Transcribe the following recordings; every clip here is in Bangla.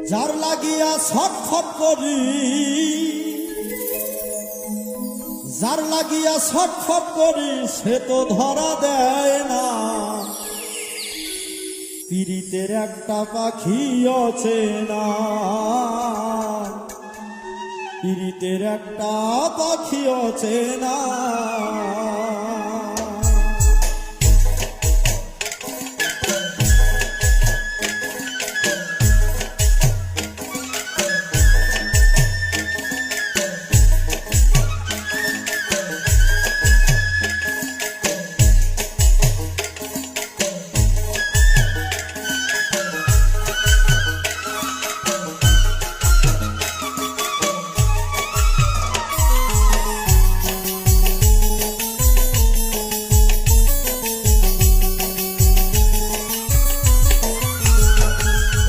যার লাগিয়া ছটফট করি, যার লাগিয়া ছটফট করি, সে তো ধরা দেয় না। পীড়িতের একটা পাখি আছে না, পীড়িতের একটা পাখি আছে না।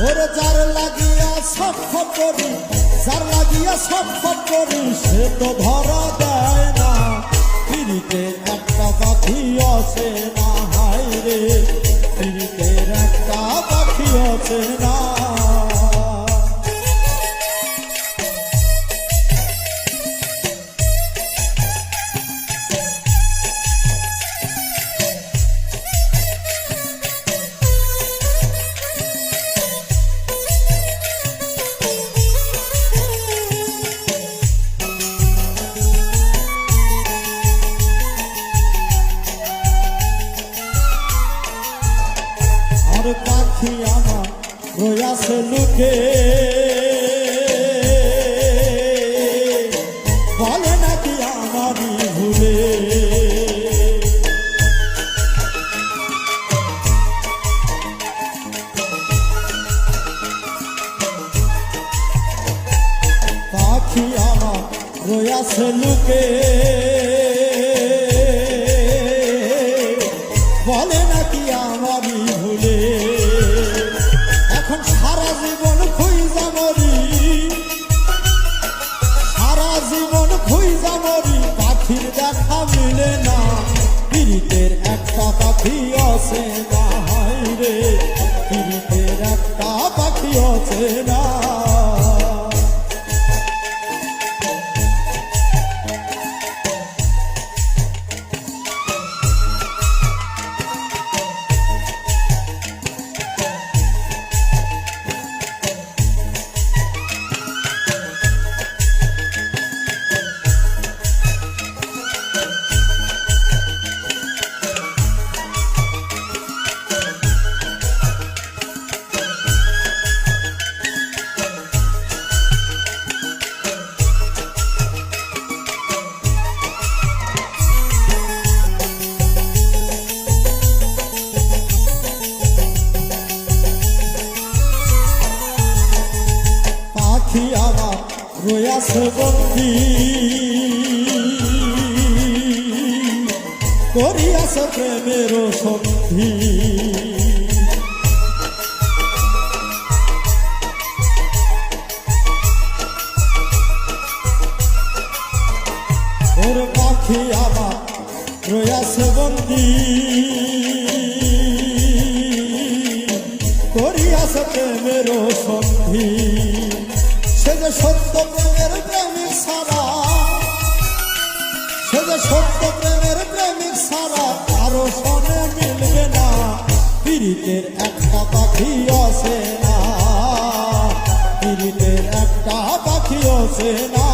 ওরে যার লাগিয়া ছটফট করি, যার লাগিয়া ছটফট করি, সে তো ধরা দেয় না। পীড়িতের একটা পাখি আছে না, হায় রে, পীড়িতের একটা পাখি আছে না। পাখি আমার রয়াছে লুকে, বলে নাকি আমারই ভুলে। পাখি আমার রয়াছে লুকে, বলে নাকি আমারই ভুলে। এখন সারা জীবন খুঁজা মরি, সারা জীবন খুঁজা মরি, পাখির দেখা মিলে না। পীড়িতের একটা পাখি আছে না, হায় রে, পীড়িতের একটা পাখি আছে না। পাখি আমার রয়াছে বন্দি, করিয়াছে প্রেমের সন্ধি। ওর পাখি আমার রয়াছে বন্দি, করিয়াছে প্রেমের সন্ধি। সে যে সত্য প্রেমের প্রেমিক ছাড়া, সে যে সত্য প্রেমের প্রেমিক ছাড়া কারো সনে মিলবে না। পীড়িতের একটা পাখি আছে না, পীড়িতের একটা পাখি আছে না।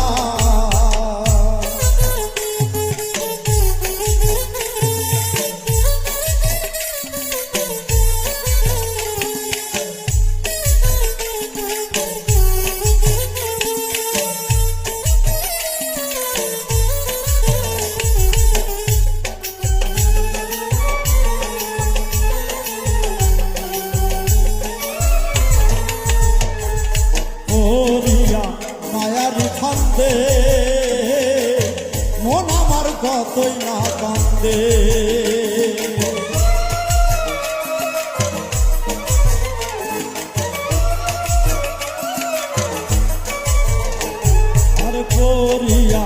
মন আমার কতই না কান্দে, আর করিয়া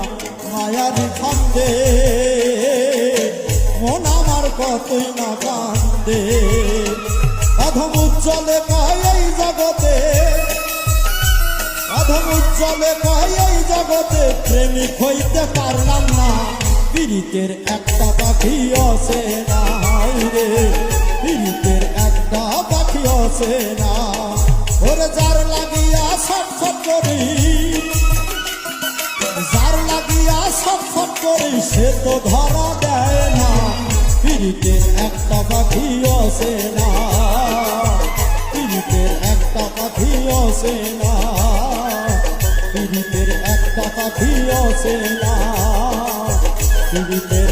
মায়ার কান্দে, মন আমার কতই না কান্দে। অধম উজ্জ্বলে জলে কয় এই জগতে প্রেমিক হইতে পারলাম না, পীড়িতের একটা পাখি আছে না রে, পীড়িতের একটা পাখি আছে না। ওরে যার লাগিয়া ছটফট করি, যার লাগিয়া ছটফট করি সে তো ধরা দেয় না, পীড়িতের একটা পাখি আছে না, পীড়িতের একটা পাখি আছে না, পীড়িতের একটা পাখি আছে না, পীড়িতের